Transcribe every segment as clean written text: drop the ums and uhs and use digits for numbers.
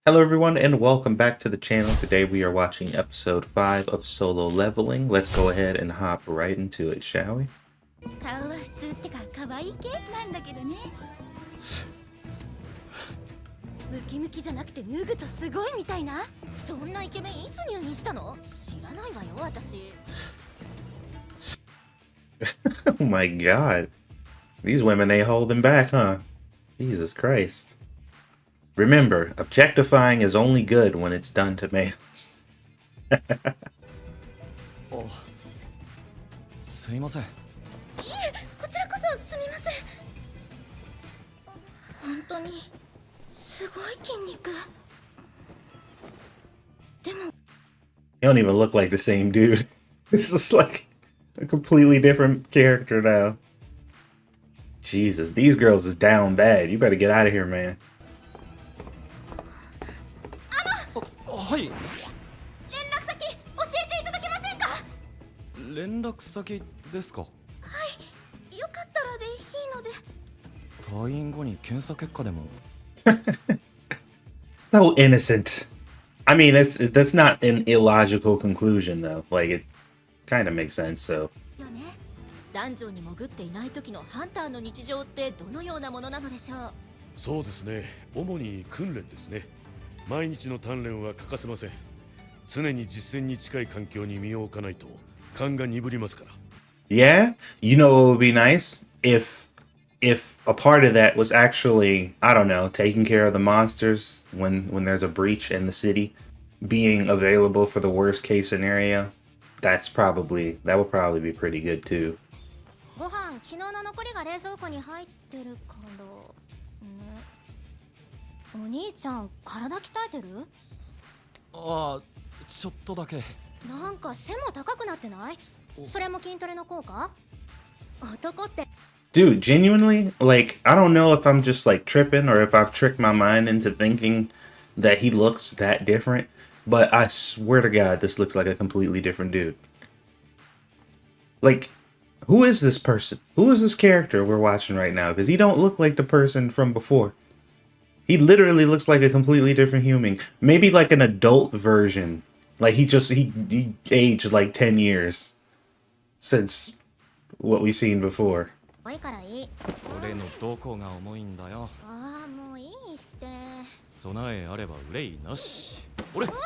Hello everyone and welcome back to the channel. Today we are watching episode 5 of Solo Leveling. Let's go ahead and hop right into it, shall we? 顔は普通ってか可愛い系なんだけどね。ムキムキじゃなくて脱ぐとすごいみたいな。そんなイケメンいつ入院したの？知らないわよ私。Oh my god. These women ain't holding back, huh? Jesus Christ. Remember, objectifying is only good when it's done to males. あ、すいません。いえ、こちらこそすみません。本当にすごい筋肉。でも They don't even look like the same dude. This is like a completely different character now. Jesus, these girls is down bad. You better get out of here, man. はい。連絡先教えていただけませんか？連絡先ですか。はい、よかったらでいいので。退院後に検査結果でも。So innocent. I mean, that's not an illogical conclusion, though. Like, it kind of makes sense, so. よね。ダンジョンに潜っていない時のハンターの日常ってどのようなものなのでしょう？そうですね。主に訓練ですね。毎日の鍛錬は欠かせません。常に実践に近い環境に身を置かないと勘が鈍りますから。Yeah, you know what would be nice if a part of that was actually, I don't know, taking care of the monsters when there's a breach in the city, being available for the worst case scenario. That would probably be pretty good too. ご飯昨日の残りが冷蔵庫に入ってるからね。お兄ちゃん体鍛えてる？ああ、ちょっとだけ。なんか背も高くなってない？それも筋トレの効果？男って Dude, genuinely, like, I don't know if I'm just like tripping or if I've tricked my mind into thinking that he looks that different, but I swear to God, this looks like a completely different dude. Like, who is this person? Who is this character we're watching right now? Because he don't look like the person from before. He literally looks like a completely different human. Maybe like an adult version. Like he aged like 10 years since what we've seen before. 重いからいい。俺のどこが重いんだよ。ああもういいって。備えあれば憂いなし。俺。もう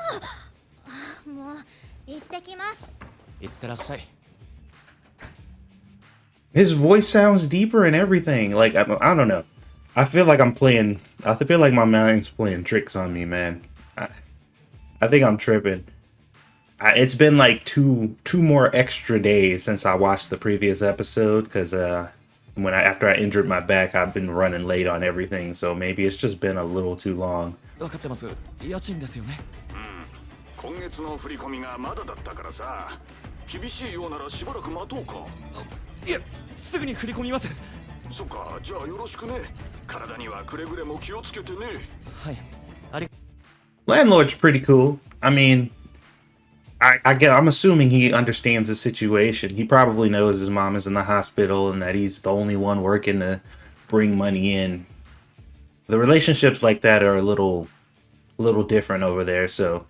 行ってきます。行ってらっしゃい。His voice sounds deeper and everything. Like, I don't know. I feel like my mind's playing tricks on me, man. I think I'm tripping. It's been like two more extra days since I watched the previous episode because after I injured my back, I've been running late on everything. So maybe it's just been a little too long. わかってます。家賃ですよね。今月の振り込みがまだだったからさ。厳しいようならしばらく待とうか。いや、すぐに振り込みます。そっか、じゃあよろしくね。体にはくれぐれも気をつけてね。はい。あり。Landlord's pretty cool. I mean, I'm assuming he understands the situation. He probably knows his mom is in the hospital and that he's the only one working to bring money in. The relationships like that are a little different over there, so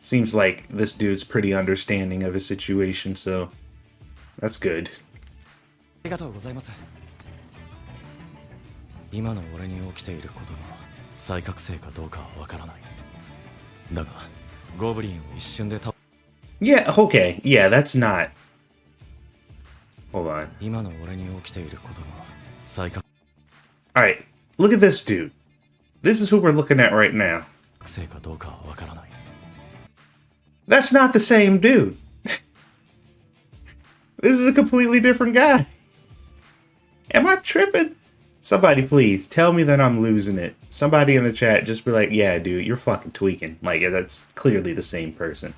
seems like this dude's pretty understanding of his situation, so that's good. ありがとうございます。今の俺に起きていることが再覚醒かどうかはわからない。だが、ゴブリンを一瞬で倒。Yeah, okay. Yeah, that's not. Hold on. 今の俺に起きていることが再覚 Alright, look at this dude. This is who we're looking at right now. 醒かどうかはわからない。That's not the same dude. This is a completely different guy. Am I tripping? Somebody please tell me that I'm losing it. Somebody in the chat just be like, yeah, dude, you're fucking tweaking. Like, yeah, that's clearly the same person.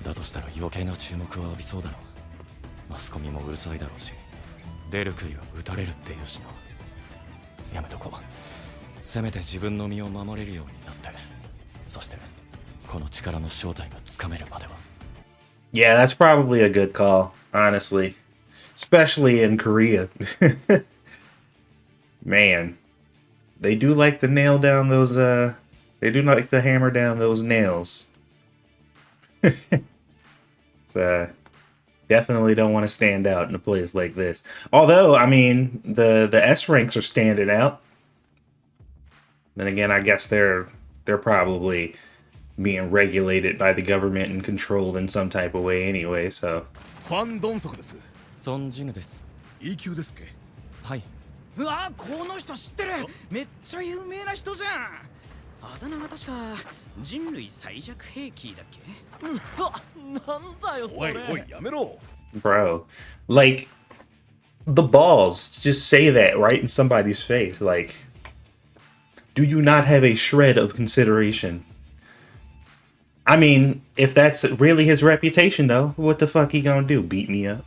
だとしたら余計な注目を浴びそうだろう。マスコミもうるさいだろうし、出る杭は打たれるってよしな。やめとこう。せめて自分の身を守れるようになって、そしてこの力の正体がつかめるまでは。Yeah, that's probably a good call, honestly. Especially in Korea. Man. They do like to nail down those they do like to hammer down those nails. So definitely don't want to stand out in a place like this. Although, I mean, the S ranks are standing out. Then again, I guess they're probably being regulated by the government and controlled in some type of way anyway, so. ファン・ドンソクです。ソンジヌです。 E 級ですっけ。はい。うわこの人知ってる。めっちゃ有名な人じゃん。あだ名が確か人類最弱兵器だっけ。うわなんだよそれ。おいおいやめろ。Bro, like, the balls to just say that right in somebody's face. Like, do you not have a shred of consideration? I mean, if that's really his reputation, though, what the fuck he gonna do? Beat me up?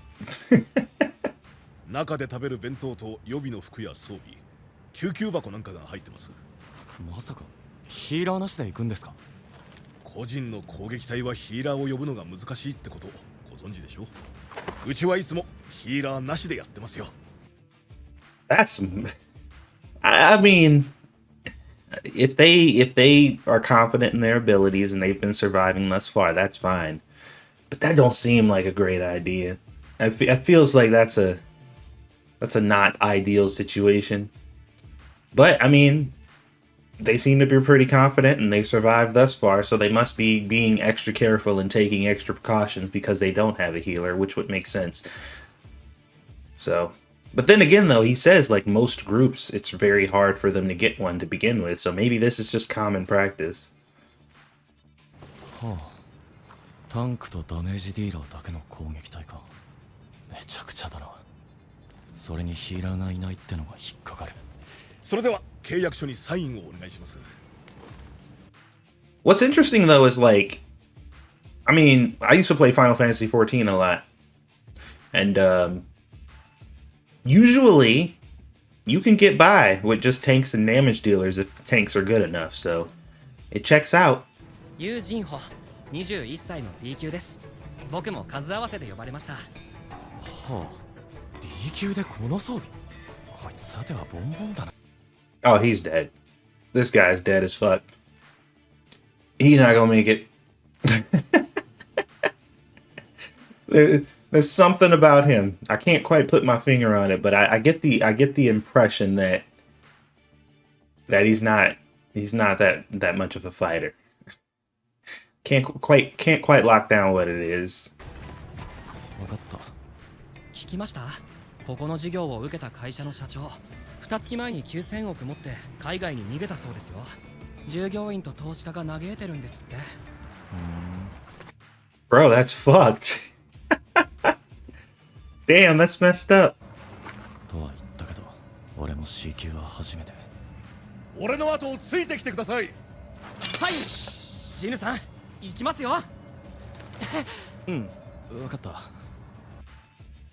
中で食べる弁当と予備の服や装備、救急箱なんかが入ってます。まさかヒーラーなしで行くんですか？個人の攻撃隊はヒーラーを呼ぶのが難しいってことご存知でしょ？うちはいつもヒーラーなしでやってますよ。That's, I mean, if they are confident in their abilities and they've been surviving thus far, that's fine. But that don't seem like a great idea. It feels like that's a not ideal situation. But I mean, they seem to be pretty confident and they survived thus far, so they must be being extra careful and taking extra precautions because they don't have a healer, which would make sense. So, but then again, though, he says, like, most groups, it's very hard for them to get one to begin with, so maybe this is just common practice. はあ。タンクとダメージディーラーだけの攻撃隊か。めちゃくちゃだな。それにヒーラーがいないってのが引っかかる。それでは契約書にサインをお願いします。What's interesting, though, is, like, I mean, I used to play Final Fantasy XIV a lot, and, usually, you can get by with just tanks and damage dealers if the tanks are good enough, so it checks out. ユージンホ、21歳の D 級です。僕も数合わせで呼ばれました。はあ。D 級でこの装備。こいつさてはボンボンだな。Oh, he's dead. This guy's dead as fuck. He's not gonna make it. There's something about him. I can't quite put my finger on it, but I get the impression that he's not that much of a fighter. Can't quite lock down what it is. わかった。聞きました？ここの事業を受けた会社の社長、2月前に9000億持って海外に逃げたそうですよ。従業員と投資家が嘆いてるんですって。Bro, that's fucked. Damn, that's messed up. とは言ったけど、俺も C 級は初めて。俺の後をついてきてください。はい、ジヌさん、行きますよ。うん、わかった。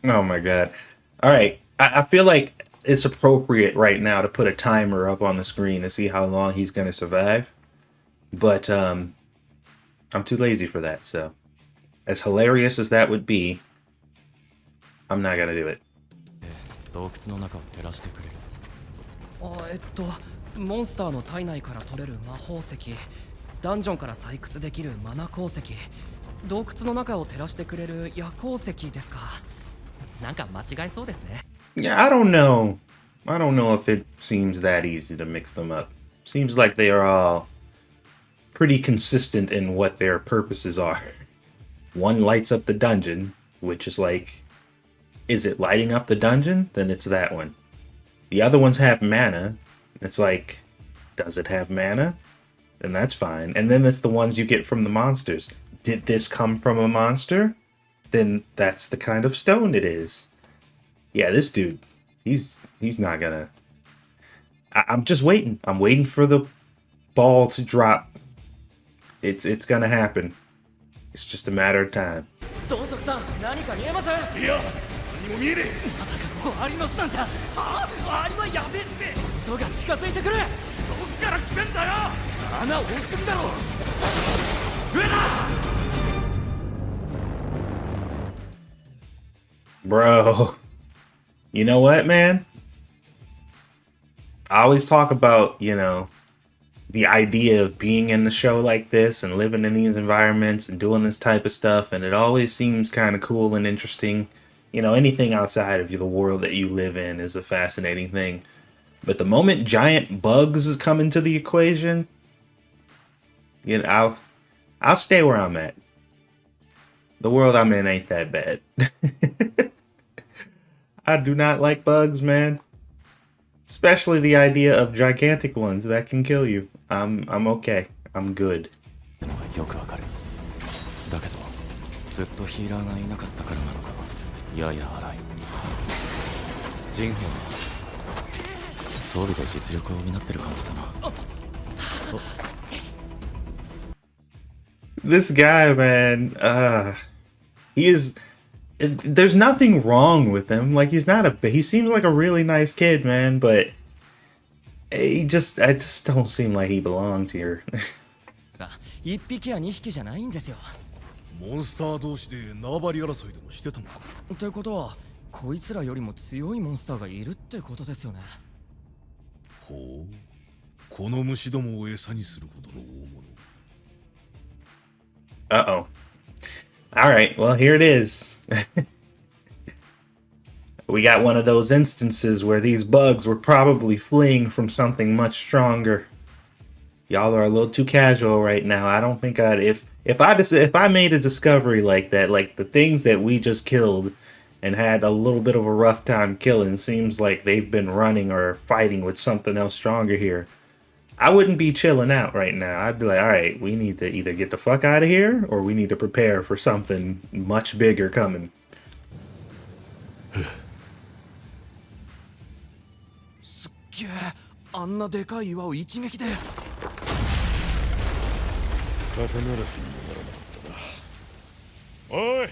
Oh my god. All right. I feel like it's appropriate right now to put a timer up on the screen to see how long he's going to survive. But I'm too lazy for that. So as hilarious as that would be, I'm not going to do it. 洞窟の中を照らしてくれる。モンスターの体内から取れる魔法石、ダンジョンから採掘できるマナ鉱石、洞窟の中を照らしてくれる夜鉱石ですか。なんか間違いそうですね。Yeah, I don't know. I don't know if it seems that easy to mix them up. Seems like they are all pretty consistent in what their purposes are. One lights up the dungeon, which is like, is it lighting up the dungeon? Then it's that one. The other ones have mana. It's like, does it have mana? Then that's fine. And then it's the ones you get from the monsters. Did this come from a monster? Then that's the kind of stone it is. Yeah, this dude, he's not gonna... I'm just waiting. I'm waiting for the ball to drop. It's gonna happen. It's just a matter of time. ドンソクさん、何か見えません？いや、何も見えねえ。まさかここアリの巣なんじゃ。アリはやべえって。音が近づいてくる。どっから来てんだよ。穴多すぎだろ。上だ。Bro, you know what, man? I always talk about, the idea of being in the show like this and living in these environments and doing this type of stuff, and it always seems kind of cool and interesting. Anything outside of the world that you live in is a fascinating thing. But the moment giant bugs come into the equation, I'll stay where I'm at. The world I'm in ain't that bad. I do not like bugs, man. Especially the idea of gigantic ones that can kill you. I'm okay. I'm good. のがよくわかる。だけどずっとヒーラーがいなかったからなのかやや荒い。ジンホは装備で実力を補ってる感じだな。This guy, man, he is. There's nothing wrong with him. Like, he seems like a really nice kid, man, but I just don't seem like he belongs here. 1匹や2匹じゃないんですよ。モンスター同士で縄張り争いでもしてたのか。ってことはこいつらよりも強いモンスターがいるってことですよね。ほう、この虫どもを餌にするほどの大物。Uh-oh. All right, well, here it is. We got one of those instances where these bugs were probably fleeing from something much stronger. Y'all are a little too casual right now. I don't think if I made a discovery like that, like the things that we just killed and had a little bit of a rough time killing, seems like they've been running or fighting with something else stronger here. I wouldn't be chilling out right now. I'd be like, all right, we need to either get the fuck out of here or we need to prepare for something much bigger coming. すっげえ、あんなでかい岩を一撃で。肩慣らしにもならなかったな。おい、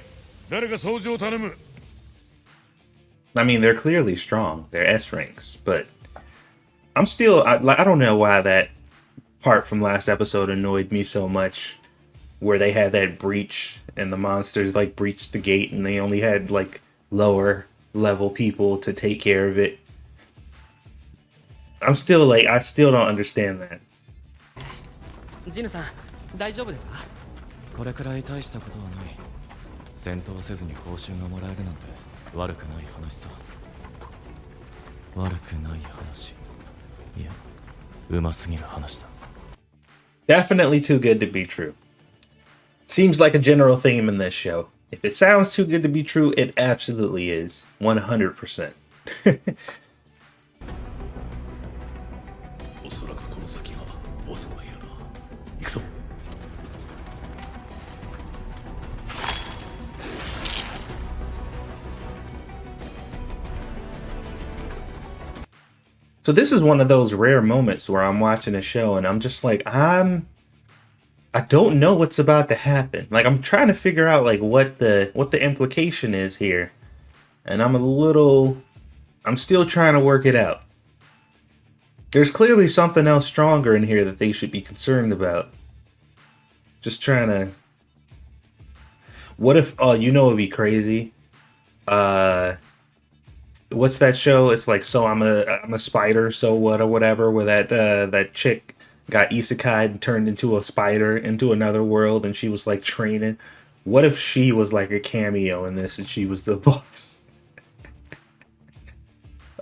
誰か掃除を頼む。I mean, they're clearly strong. They're S ranks, but I'm still, I don't know why that part from last episode annoyed me so much, where they had that breach and the monsters like breached the gate and they only had like lower level people to take care of it. I still don't understand that. ジヌさん、大丈夫ですか？これくらい大したことはない。戦闘せずに報酬がもらえるなんて悪くない話さ。悪くない話。いや、うますぎる話だ。Definitely too good to be true. Seems like a general theme in this show. If it sounds too good to be true, it absolutely is. 100%. おそらくこの先がボスの部屋だ。行くぞ。So this is one of those rare moments where I'm watching a show and I'm just like, I don't know what's about to happen. Like, I'm trying to figure out like what the implication is here. And I'm still trying to work it out. There's clearly something else stronger in here that they should be concerned about. Just trying to... What if... Oh, it'd be crazy. What's that show? It's like, so I'm a spider, so what, or whatever, where that chick got isekai and turned into a spider into another world and she was like training. What if she was like a cameo in this and she was the boss?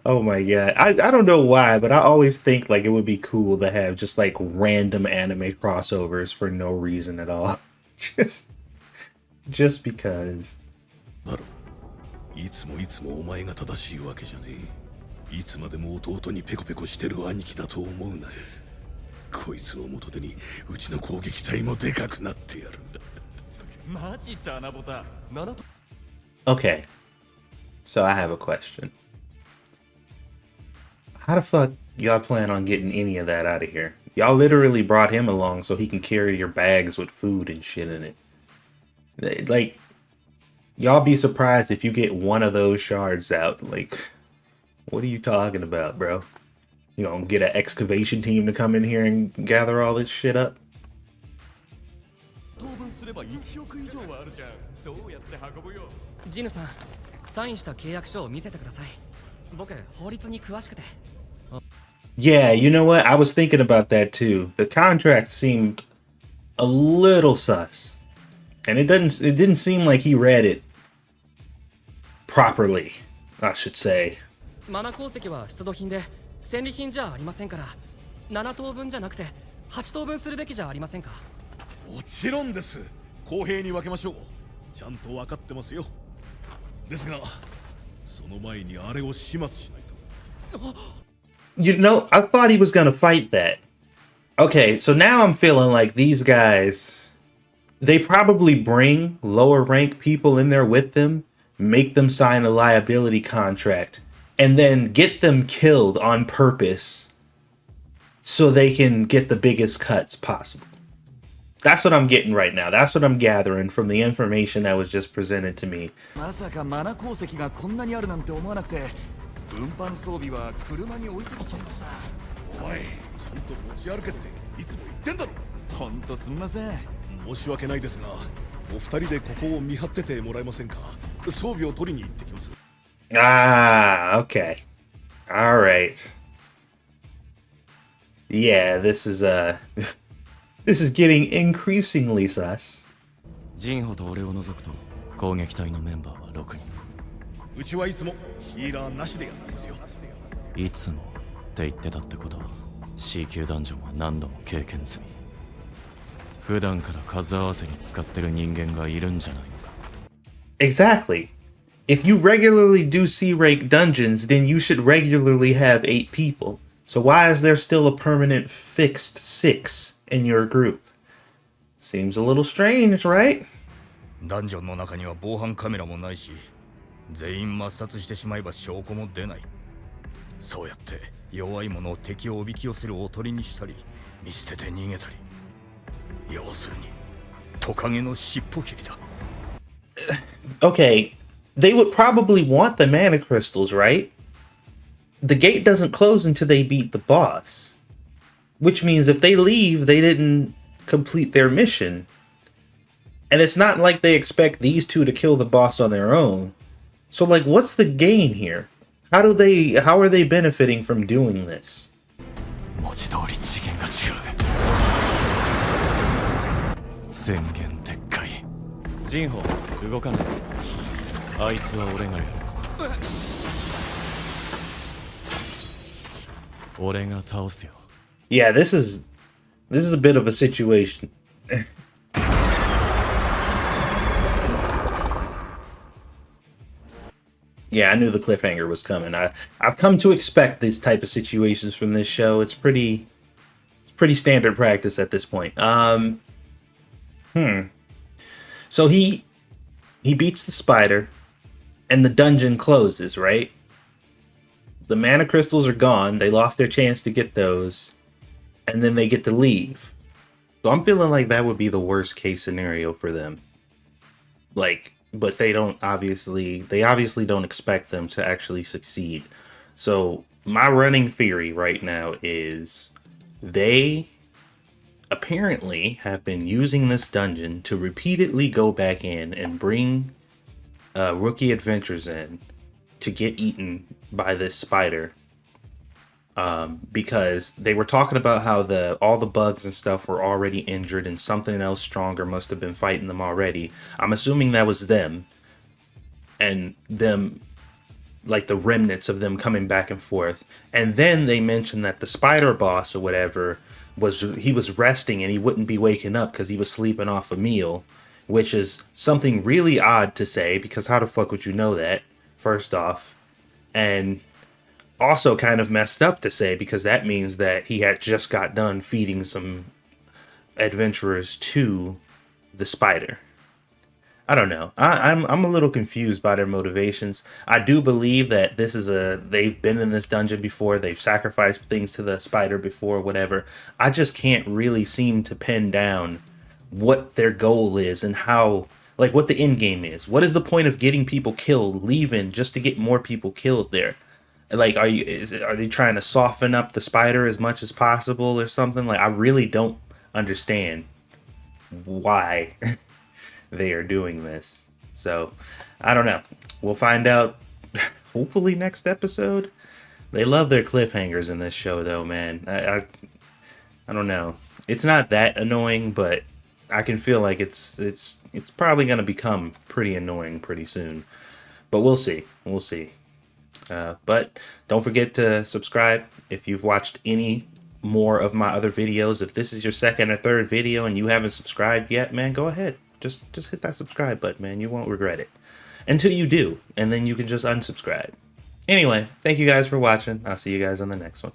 Oh my god. I don't know why, but I always think like it would be cool to have just like random anime crossovers for no reason at all. just because. いつもお前が正しいわけじゃねえ。いつまでも弟にペコペコしてる兄貴だと思うな。こいつを元手にうちの攻撃隊もでかくなってやる。マジだなボタ。Okay, so I have a question. How the fuck y'all plan on getting any of that out of here? Y'all literally brought him along so he can carry your bags with food and shit in it. Like, y'all be surprised if you get one of those shards out. Like, what are you talking about, bro? You gonna get an excavation team to come in here and gather all this shit up? 当分すれば1億以上はあるじゃん。どうやって運ぶよ。ジヌさん、サインした契約書を見せてください。僕、法律に詳しくて。Yeah, you know what? I was thinking about that too. The contract seemed a little sus. And it didn't seem like he read it properly, I should say. マナ鉱石は出土品で戦利品じゃありませんから7等分じゃなくて8等分するべきじゃありませんか。もちろんです。公平に分けましょう。ちゃんと分かってますよ。ですが、その前にあれを始末しないと。You know, I thought he was gonna fight that. Okay, so now I'm feeling like these guys, they probably bring lower rank people in there with them, make them sign a liability contract, and then get them killed on purpose so they can get the biggest cuts possible. That's what I'm getting right now. That's what I'm gathering from the information that was just presented to me. まさかマナ鉱石がこんなにあるなんて思わなくて、運搬装備は車に置いてきちゃいました。おい、ちゃんと持ち歩けっていつも言ってんだろ。ほんとすみません。申し訳ないですが、お二人でここを見張っててもらえませんか。装備を取りに行ってきます。Ah, okay. All right. Yeah, this is this is getting increasingly sus. ジンホと俺を除くと攻撃隊のメンバーは6人。うちはいつもヒーラーなしでやってますよ。いつもって言ってたってことは C 級ダンジョンは何度も経験済み。普段から数合わせに使ってる人間がいるんじゃないのか。 Exactly. If you regularly do C rank dungeons, then you should regularly have 8 people. So why is there still a permanent fixed 6 in your group? Seems a little strange, right? ダンジョンの中には防犯カメラもないし、全員抹殺してしまえば証拠も出ない。そうやって弱い者を敵をおびき寄せるおとりにしたり、見捨てて逃げたり。要するにトカゲの尻尾切りだ。Okay, they would probably want the mana crystals, right? The gate doesn't close until they beat the boss. Which means if they leave, they didn't complete their mission. And it's not like they expect these two to kill the boss on their own. So like, what's the gain here? How are they benefiting from doing this? 文字通り次元が違う。宣言撤回。ジンホ、動かない。あいつは俺がやる。俺が倒すよ。Yeah, this is a bit of a situation. Yeah, I knew the cliffhanger was coming. I've come to expect these type of situations from this show. It's pretty standard practice at this point. So he beats the spider and the dungeon closes, right? The mana crystals are gone. They lost their chance to get those. And then they get to leave. So I'm feeling like that would be the worst case scenario for them. Like, but they obviously don't expect them to actually succeed. So my running theory right now is they apparently have been using this dungeon to repeatedly go back in and bring rookie adventures in to get eaten by this spider. Because they were talking about how all the bugs and stuff were already injured and something else stronger must have been fighting them already. I'm assuming that was them. And them, like the remnants of them coming back and forth. And then they mentioned that the spider boss or whatever was resting and he wouldn't be waking up because he was sleeping off a meal. Which is something really odd to say because how the fuck would you know that, first off? And also kind of messed up to say because that means that he had just got done feeding some adventurers to the spider. I don't know. I'm a little confused by their motivations. I do believe that they've been in this dungeon before. They've sacrificed things to the spider before, whatever. I just can't really seem to pin down what their goal is and how, like, what the end game is. What is the point of getting people killed, leaving just to get more people killed there? Like, are they trying to soften up the spider as much as possible or something? Like, I really don't understand why they are doing this. So, I don't know. We'll find out hopefully next episode. They love their cliffhangers in this show, though, man. I don't know. It's not that annoying, but I can feel like it's probably going to become pretty annoying pretty soon. But we'll see. We'll see. But don't forget to subscribe if you've watched any more of my other videos. If this is your second or third video and you haven't subscribed yet, man, go ahead. Just hit that subscribe button, man. You won't regret it. Until you do, and then you can just unsubscribe. Anyway, thank you guys for watching. I'll see you guys on the next one.